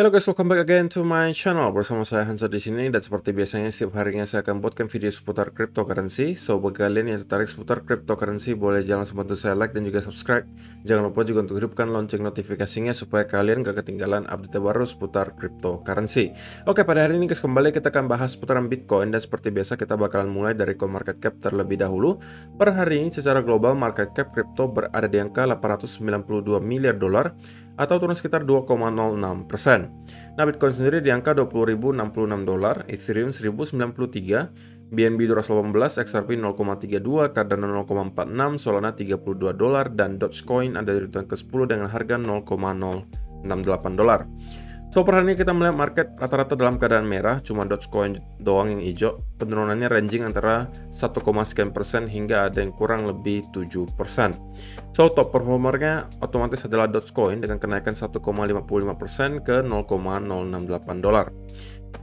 Halo guys, welcome back again to my channel. Bersama saya Hansa di sini, dan seperti biasanya setiap harinya saya akan buatkan video seputar cryptocurrency. So bagi kalian yang tertarik seputar cryptocurrency, boleh jangan lupa bantu saya like dan juga subscribe. Jangan lupa juga untuk hidupkan lonceng notifikasinya supaya kalian gak ketinggalan update terbaru seputar cryptocurrency. Oke, pada hari ini guys, kembali kita akan bahas seputaran Bitcoin, dan seperti biasa kita bakalan mulai dari CoinMarketCap terlebih dahulu. Per hari ini secara global market cap crypto berada di angka 892 miliar dolar atau turun sekitar 2,06%. Nah, Bitcoin sendiri di angka 20.066 dolar, Ethereum 1093, BNB 218, XRP 0,32, Cardano 0,46, Solana 32 dolar, dan Dogecoin ada di urutan ke-10 dengan harga 0,068 dolar. So, per hari ini kita melihat market rata-rata dalam keadaan merah, cuma Dogecoin doang yang hijau. Penurunannya ranging antara 1,sekian% hingga ada yang kurang lebih 7%. So, top performernya otomatis adalah Dogecoin dengan kenaikan 1,55% ke 0,068 dolar.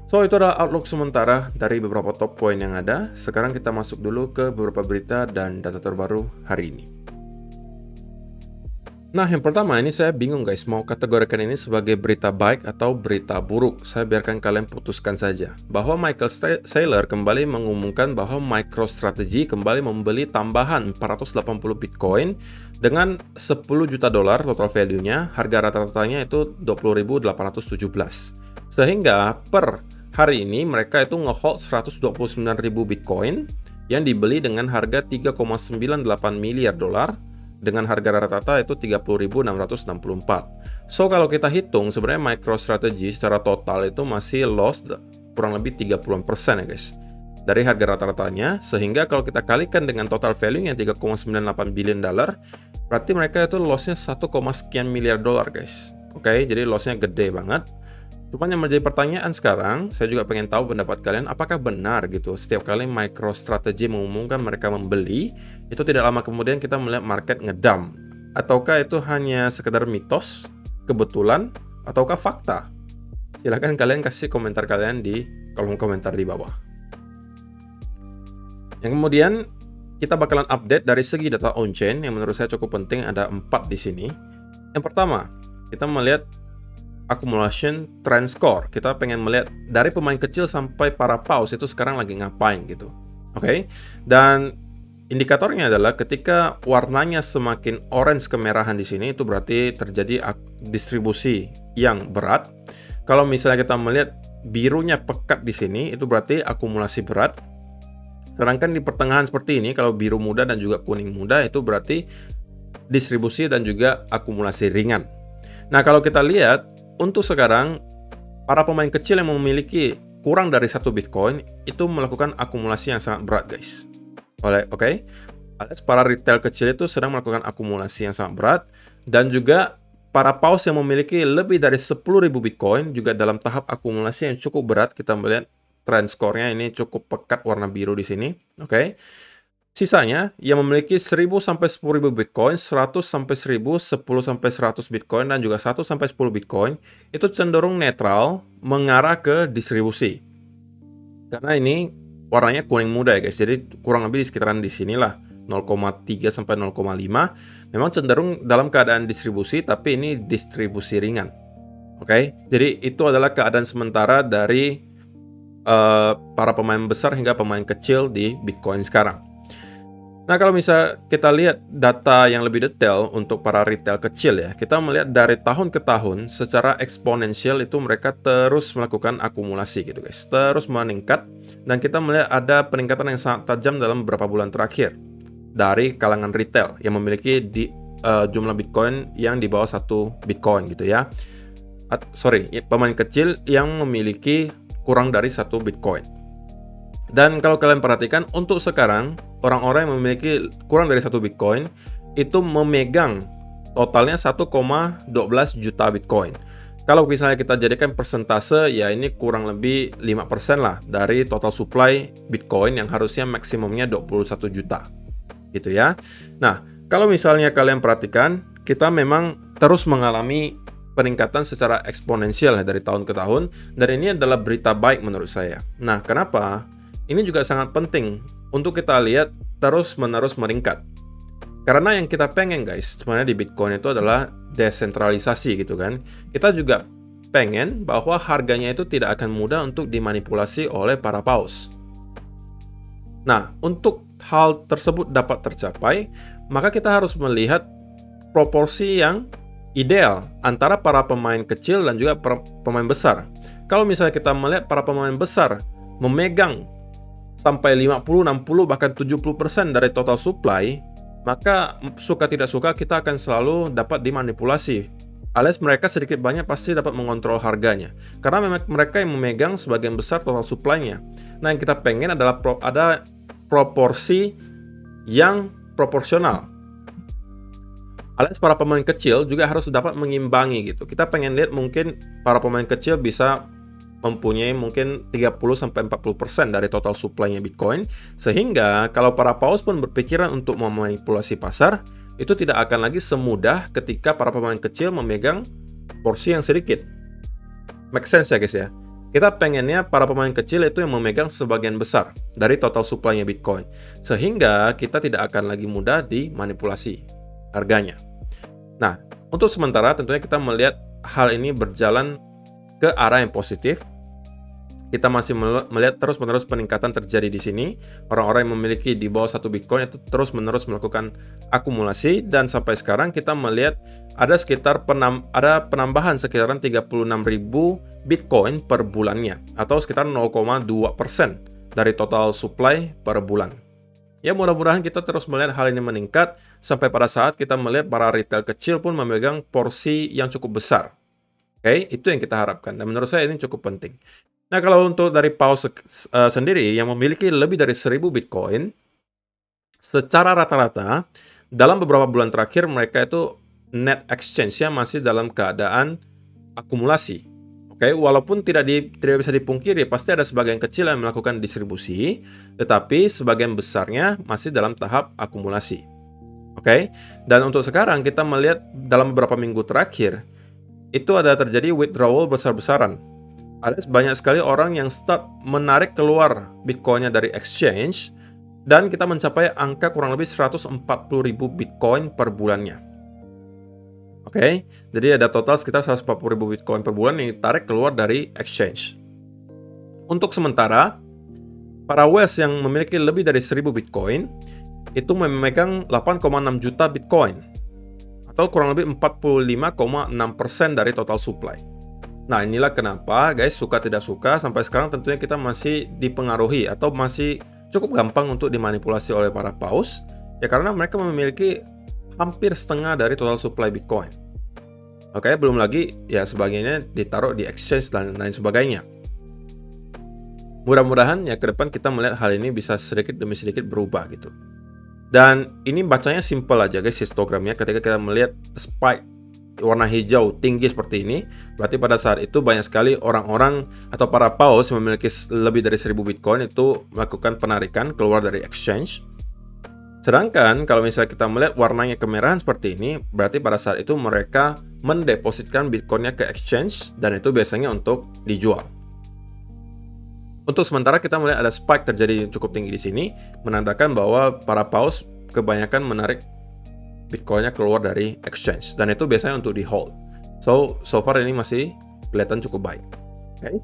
So, itu adalah outlook sementara dari beberapa top coin yang ada. Sekarang kita masuk dulu ke beberapa berita dan data terbaru hari ini. Nah, yang pertama ini saya bingung guys, mau kategorikan ini sebagai berita baik atau berita buruk. Saya biarkan kalian putuskan saja. Bahwa Michael Saylor kembali mengumumkan bahwa MicroStrategy kembali membeli tambahan 480 Bitcoin dengan 10 juta dolar total value-nya. Harga rata-ratanya itu 20.817. Sehingga per hari ini mereka itu nge-hold 129.000 Bitcoin yang dibeli dengan harga 3,98 miliar dolar. Dengan harga rata-rata itu 30.664. So, kalau kita hitung sebenarnya MicroStrategy secara total itu masih loss kurang lebih 30% ya guys. Dari harga rata-ratanya, sehingga kalau kita kalikan dengan total value yang 3,98 billion dolar, berarti mereka itu lossnya 1, sekian miliar dolar guys. Oke, jadi lossnya gede banget. Cuman yang menjadi pertanyaan sekarang, saya juga pengen tahu pendapat kalian, apakah benar gitu setiap kali MicroStrategy mengumumkan mereka membeli, itu tidak lama kemudian kita melihat market ngedump? Ataukah itu hanya sekedar mitos, kebetulan, ataukah fakta? Silahkan kalian kasih komentar kalian di kolom komentar di bawah. Yang kemudian, kita bakalan update dari segi data on-chain yang menurut saya cukup penting, ada 4 di sini. Yang pertama, kita melihat accumulation trend score. Kita pengen melihat dari pemain kecil sampai para paus itu sekarang lagi ngapain gitu. Oke. Dan indikatornya adalah ketika warnanya semakin orange kemerahan di sini, itu berarti terjadi distribusi yang berat. Kalau misalnya kita melihat birunya pekat di sini, itu berarti akumulasi berat. Sedangkan di pertengahan seperti ini, kalau biru muda dan juga kuning muda, itu berarti distribusi dan juga akumulasi ringan. Nah, kalau kita lihat untuk sekarang, para pemain kecil yang memiliki kurang dari 1 Bitcoin itu melakukan akumulasi yang sangat berat guys. Oke. Alias para retail kecil itu sedang melakukan akumulasi yang sangat berat, dan juga para paus yang memiliki lebih dari 10.000 Bitcoin juga dalam tahap akumulasi yang cukup berat. Kita melihat trend score-nya ini cukup pekat warna biru di sini. Oke. Sisanya yang memiliki 1.000 sampai 10.000 Bitcoin, 100 sampai 1.000, 10 sampai 100 Bitcoin, dan juga 1 sampai 10 Bitcoin itu cenderung netral mengarah ke distribusi. Karena ini warnanya kuning muda ya guys. Jadi kurang lebih di sekitaran di sinilah 0,3 sampai 0,5. Memang cenderung dalam keadaan distribusi, tapi ini distribusi ringan. Oke. Jadi itu adalah keadaan sementara dari para pemain besar hingga pemain kecil di Bitcoin sekarang. Nah, kalau misalnya kita lihat data yang lebih detail untuk para retail kecil ya, kita melihat dari tahun ke tahun secara eksponensial itu mereka terus melakukan akumulasi gitu guys. Terus meningkat, dan kita melihat ada peningkatan yang sangat tajam dalam beberapa bulan terakhir dari kalangan retail yang memiliki jumlah Bitcoin yang di bawah 1 Bitcoin gitu ya. Pemain kecil yang memiliki kurang dari 1 Bitcoin. Dan kalau kalian perhatikan, untuk sekarang, orang-orang yang memiliki kurang dari 1 Bitcoin itu memegang totalnya 1,12 juta Bitcoin. Kalau misalnya kita jadikan persentase, ya ini kurang lebih 5% lah dari total supply Bitcoin yang harusnya maksimumnya 21 juta. Gitu ya. Nah, kalau misalnya kalian perhatikan, kita memang terus mengalami peningkatan secara eksponensial ya dari tahun ke tahun, dan ini adalah berita baik menurut saya. Nah, kenapa? Ini juga sangat penting untuk kita lihat terus-menerus meningkat. Karena yang kita pengen guys, sebenarnya di Bitcoin itu adalah desentralisasi gitu kan. Kita juga pengen bahwa harganya itu tidak akan mudah untuk dimanipulasi oleh para paus. Nah, untuk hal tersebut dapat tercapai, maka kita harus melihat proporsi yang ideal antara para pemain kecil dan juga pemain besar. Kalau misalnya kita melihat para pemain besar memegang sampai 50, 60, bahkan 70% dari total supply, maka suka tidak suka kita akan selalu dapat dimanipulasi. Alias mereka sedikit banyak pasti dapat mengontrol harganya. Karena memang mereka yang memegang sebagian besar total supply-nya. Nah, yang kita pengen adalah ada proporsi yang proporsional. Alias para pemain kecil juga harus dapat mengimbangi gitu. Kita pengen lihat mungkin para pemain kecil bisa mempunyai mungkin 30-40% dari total supply-nya Bitcoin, sehingga kalau para paus pun berpikiran untuk memanipulasi pasar, itu tidak akan lagi semudah ketika para pemain kecil memegang porsi yang sedikit. Make sense ya guys ya? Kita pengennya para pemain kecil itu yang memegang sebagian besar dari total supply-nya Bitcoin, sehingga kita tidak akan lagi mudah dimanipulasi harganya. Nah, untuk sementara tentunya kita melihat hal ini berjalan ke arah yang positif. Kita masih melihat terus-menerus peningkatan terjadi di sini. Orang-orang yang memiliki di bawah 1 Bitcoin itu terus-menerus melakukan akumulasi, dan sampai sekarang kita melihat ada sekitar penambahan sekitaran 36.000 Bitcoin per bulannya, atau sekitar 0,2% dari total supply per bulan. Ya, mudah-mudahan kita terus melihat hal ini meningkat sampai pada saat kita melihat para retail kecil pun memegang porsi yang cukup besar. Oke, itu yang kita harapkan, dan menurut saya ini cukup penting. Nah, kalau untuk dari paus sendiri yang memiliki lebih dari 1000 Bitcoin, secara rata-rata dalam beberapa bulan terakhir mereka itu net exchange-nya masih dalam keadaan akumulasi. Oke, walaupun tidak bisa dipungkiri pasti ada sebagian kecil yang melakukan distribusi, tetapi sebagian besarnya masih dalam tahap akumulasi. Oke, dan untuk sekarang kita melihat dalam beberapa minggu terakhir itu ada terjadi withdrawal besar-besaran. Ada banyak sekali orang yang start menarik keluar Bitcoin-nya dari exchange, dan kita mencapai angka kurang lebih 140.000 Bitcoin per bulannya. Oke, jadi ada total sekitar 140.000 Bitcoin per bulan yang ditarik keluar dari exchange. Untuk sementara, para whales yang memiliki lebih dari 1000 Bitcoin itu memegang 8,6 juta Bitcoin, atau kurang lebih 45,6% dari total supply. Nah, inilah kenapa guys, suka tidak suka sampai sekarang tentunya kita masih dipengaruhi atau masih cukup gampang untuk dimanipulasi oleh para paus, ya karena mereka memiliki hampir setengah dari total supply Bitcoin. Oke, belum lagi ya sebagiannya ditaruh di exchange dan lain sebagainya. Mudah-mudahan ya ke depan kita melihat hal ini bisa sedikit demi sedikit berubah gitu. Dan ini bacanya simple aja guys histogramnya. Ketika kita melihat spike warna hijau tinggi seperti ini, berarti pada saat itu banyak sekali orang-orang atau para paus yang memiliki lebih dari 1000 Bitcoin itu melakukan penarikan keluar dari exchange. Sedangkan kalau misalnya kita melihat warnanya kemerahan seperti ini, berarti pada saat itu mereka mendepositkan Bitcoinnya ke exchange, dan itu biasanya untuk dijual. Untuk sementara kita melihat ada spike terjadi cukup tinggi di sini, menandakan bahwa para paus kebanyakan menarik Bitcoin-nya keluar dari exchange, dan itu biasanya untuk di hold. So far ini masih kelihatan cukup baik. Okay.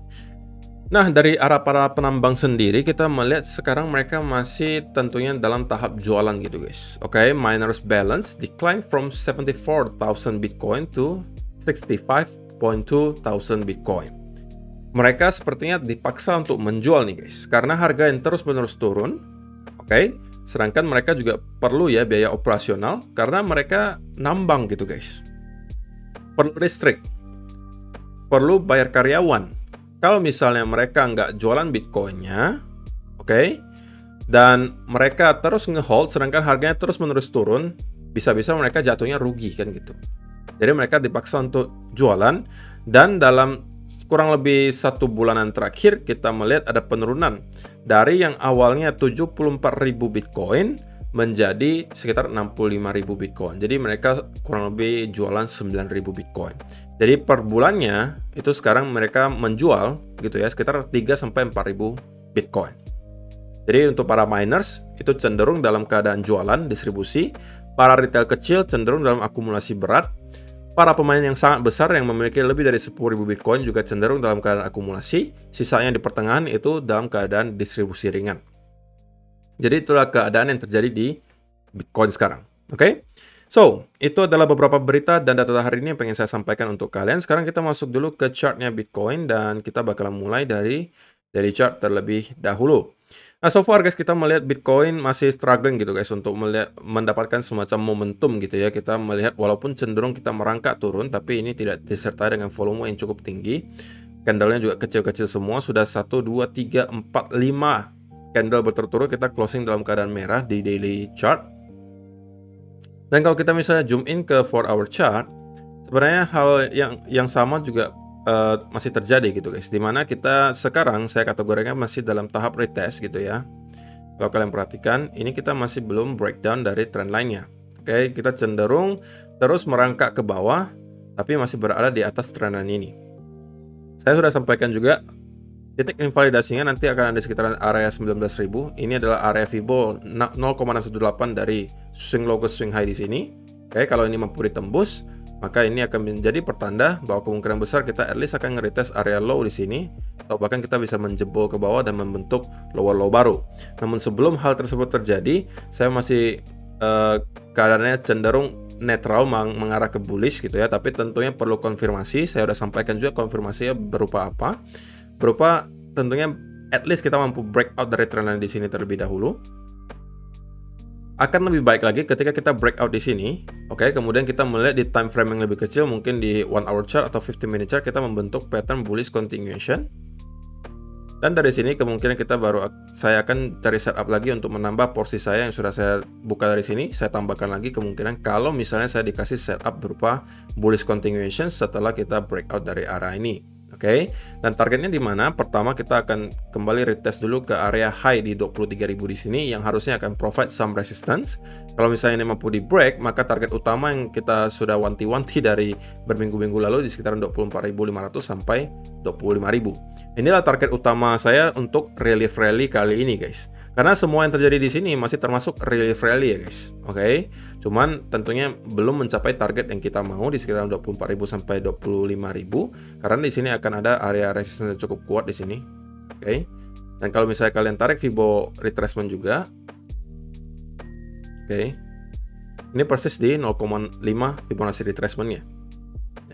Nah, dari arah para penambang sendiri kita melihat sekarang mereka masih tentunya dalam tahap jualan gitu guys. Oke, miners balance decline from 74,000 Bitcoin to 65,200 Bitcoin. Mereka sepertinya dipaksa untuk menjual nih guys, karena harga yang terus-menerus turun. Oke, sedangkan mereka juga perlu ya biaya operasional karena mereka nambang gitu guys. Perlu listrik, perlu bayar karyawan. Kalau misalnya mereka nggak jualan Bitcoin-nya, oke, dan mereka terus ngehold, sedangkan harganya terus-menerus turun, bisa-bisa mereka jatuhnya rugi kan gitu. Jadi mereka dipaksa untuk jualan, dan dalam kurang lebih 1 bulanan terakhir kita melihat ada penurunan dari yang awalnya 74.000 Bitcoin menjadi sekitar 65.000 Bitcoin. Jadi mereka kurang lebih jualan 9.000 Bitcoin. Jadi per bulannya itu sekarang mereka menjual gitu ya sekitar 3-4.000 Bitcoin. Jadi untuk para miners itu cenderung dalam keadaan jualan distribusi, para retail kecil cenderung dalam akumulasi berat, Para pemain yang sangat besar yang memiliki lebih dari 10.000 Bitcoin juga cenderung dalam keadaan akumulasi, sisanya di pertengahan itu dalam keadaan distribusi ringan. Jadi itulah keadaan yang terjadi di Bitcoin sekarang. Oke? So, itu adalah beberapa berita dan data hari ini yang pengen saya sampaikan untuk kalian. Sekarang kita masuk dulu ke chartnya Bitcoin dan kita bakalan mulai dari chart terlebih dahulu. Nah, so far guys, kita melihat Bitcoin masih struggling gitu guys untuk mendapatkan semacam momentum gitu ya. Kita melihat walaupun cenderung kita merangkak turun, tapi ini tidak disertai dengan volume yang cukup tinggi. Candlenya juga kecil-kecil semua, sudah 1, 2, 3, 4, 5 candle berturut-turut kita closing dalam keadaan merah di daily chart. Dan kalau kita misalnya zoom in ke 4-hour chart, sebenarnya hal yang sama juga masih terjadi gitu guys, dimana kita sekarang saya kategorikan masih dalam tahap retest gitu ya. Kalau kalian perhatikan, ini kita masih belum breakdown dari trend line-nya. Oke, kita cenderung terus merangkak ke bawah, tapi masih berada di atas trend line ini. Saya sudah sampaikan juga, titik invalidasinya nanti akan ada di sekitaran area 19.000. Ini adalah area Fibo 0,618 dari swing low ke swing high di sini. Oke, kalau ini mampu ditembus, maka ini akan menjadi pertanda bahwa kemungkinan besar kita at least akan nge-retest area low di sini, atau bahkan kita bisa menjebol ke bawah dan membentuk lower low baru. Namun sebelum hal tersebut terjadi, saya masih keadaannya cenderung netral mengarah ke bullish gitu ya, tapi tentunya perlu konfirmasi. Saya sudah sampaikan juga konfirmasinya berupa apa? Berupa tentunya at least kita mampu breakout dari trend line di sini terlebih dahulu. Akan lebih baik lagi ketika kita breakout di sini, oke, kemudian kita melihat di time frame yang lebih kecil, mungkin di 1 hour chart atau 15 minute chart, kita membentuk pattern bullish continuation. Dan dari sini kemungkinan saya akan cari setup lagi untuk menambah porsi saya yang sudah saya buka dari sini. Saya tambahkan lagi kemungkinan kalau misalnya saya dikasih setup berupa bullish continuation setelah kita breakout dari area ini. Oke, dan targetnya di mana? Pertama kita akan kembali retest dulu ke area high di 23.000 di sini yang harusnya akan provide some resistance. Kalau misalnya ini mampu di break, maka target utama yang kita sudah wanti-wanti dari berminggu-minggu lalu di sekitaran 24.500 sampai 25.000. Inilah target utama saya untuk relief rally kali ini guys. Karena semua yang terjadi di sini masih termasuk relief rally ya guys. Oke. Cuman tentunya belum mencapai target yang kita mau di sekitar 24.000 sampai 25.000 karena di sini akan ada area resistance yang cukup kuat di sini. Oke. Dan kalau misalnya kalian tarik Fibo retracement juga. Oke. Ini persis di 0,5 Fibonacci retracement-nya.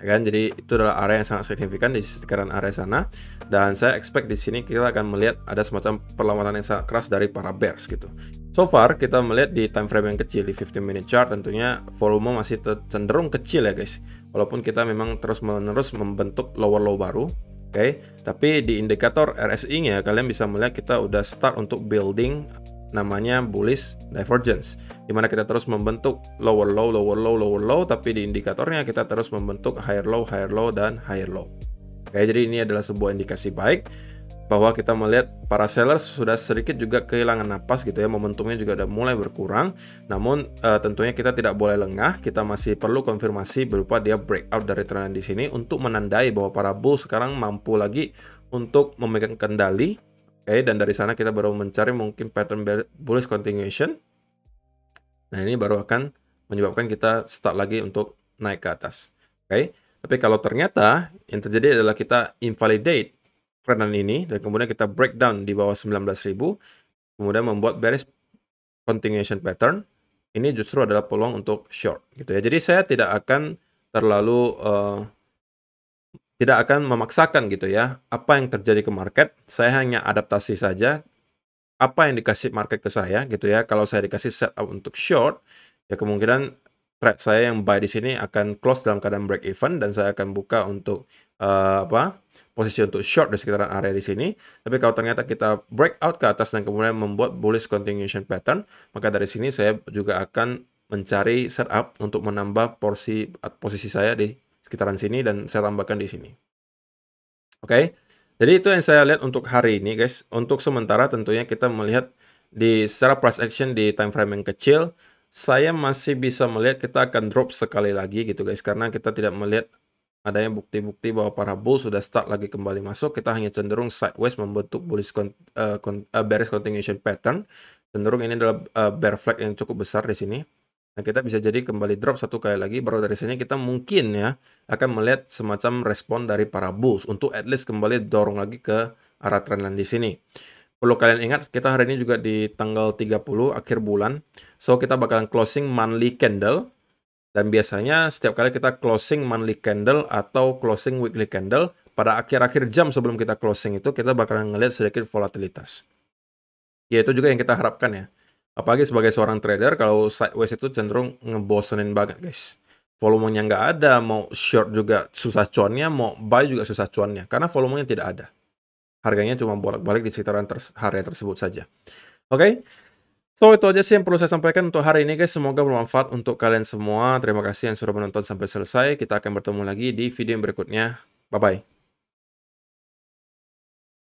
Ya kan? Jadi itu adalah area yang sangat signifikan di sekitaran area sana, dan saya expect di sini kita akan melihat ada semacam perlawanan yang sangat keras dari para bears gitu. So far kita melihat di time frame yang kecil di 15 minute chart tentunya volume masih cenderung kecil ya guys. Walaupun kita memang terus-menerus membentuk lower low baru. Oke, tapi di indikator RSI-nya kalian bisa melihat kita udah start untuk building namanya bullish divergence, dimana kita terus membentuk lower low, lower low, lower low, tapi di indikatornya kita terus membentuk higher low, dan higher low. Oke, jadi ini adalah sebuah indikasi baik bahwa kita melihat para sellers sudah sedikit juga kehilangan napas gitu ya, momentumnya juga udah mulai berkurang. Namun tentunya kita tidak boleh lengah, kita masih perlu konfirmasi berupa dia breakout dari trend di sini untuk menandai bahwa para bull sekarang mampu lagi untuk memegang kendali. Oke, dan dari sana kita baru mencari mungkin pattern bullish continuation. Nah, ini baru akan menyebabkan kita start lagi untuk naik ke atas. Oke, tapi kalau ternyata yang terjadi adalah kita invalidate trend ini dan kemudian kita breakdown di bawah 19.000, kemudian membuat bearish continuation pattern, ini justru adalah peluang untuk short gitu ya. Jadi saya tidak akan terlalu tidak akan memaksakan gitu ya apa yang terjadi ke market. Saya hanya adaptasi saja apa yang dikasih market ke saya gitu ya. Kalau saya dikasih setup untuk short, ya kemungkinan trade saya yang buy di sini akan close dalam keadaan break even dan saya akan buka untuk posisi untuk short di sekitaran area di sini. Tapi kalau ternyata kita breakout ke atas dan kemudian membuat bullish continuation pattern, maka dari sini saya juga akan mencari setup untuk menambah posisi saya di sekitaran sini dan saya tambahkan di sini. Oke, jadi itu yang saya lihat untuk hari ini guys. Untuk sementara tentunya kita melihat secara price action di time frame yang kecil, saya masih bisa melihat kita akan drop sekali lagi gitu guys, karena kita tidak melihat adanya bukti-bukti bahwa para bull sudah start lagi kembali masuk. Kita hanya cenderung sideways membentuk bullish bearish continuation pattern. Cenderung ini adalah bear flag yang cukup besar di sini. Nah, kita bisa jadi kembali drop satu kali lagi, baru dari sini kita mungkin ya akan melihat semacam respon dari para bulls untuk at least kembali dorong lagi ke arah trendline di sini. Perlu kalian ingat, kita hari ini juga di tanggal 30 akhir bulan. So, kita bakalan closing monthly candle. Dan biasanya setiap kali kita closing monthly candle atau closing weekly candle, pada akhir-akhir jam sebelum kita closing itu, kita bakalan ngelihat sedikit volatilitas. Ya, itu juga yang kita harapkan ya. Apalagi sebagai seorang trader, kalau sideways itu cenderung ngebosenin banget, guys. Volumenya nggak ada, mau short juga susah cuannya, mau buy juga susah cuannya. Karena volumenya tidak ada. Harganya cuma bolak-balik di sekitaran area tersebut saja. Oke? So, itu aja sih yang perlu saya sampaikan untuk hari ini, guys. Semoga bermanfaat untuk kalian semua. Terima kasih yang sudah menonton sampai selesai. Kita akan bertemu lagi di video yang berikutnya. Bye-bye.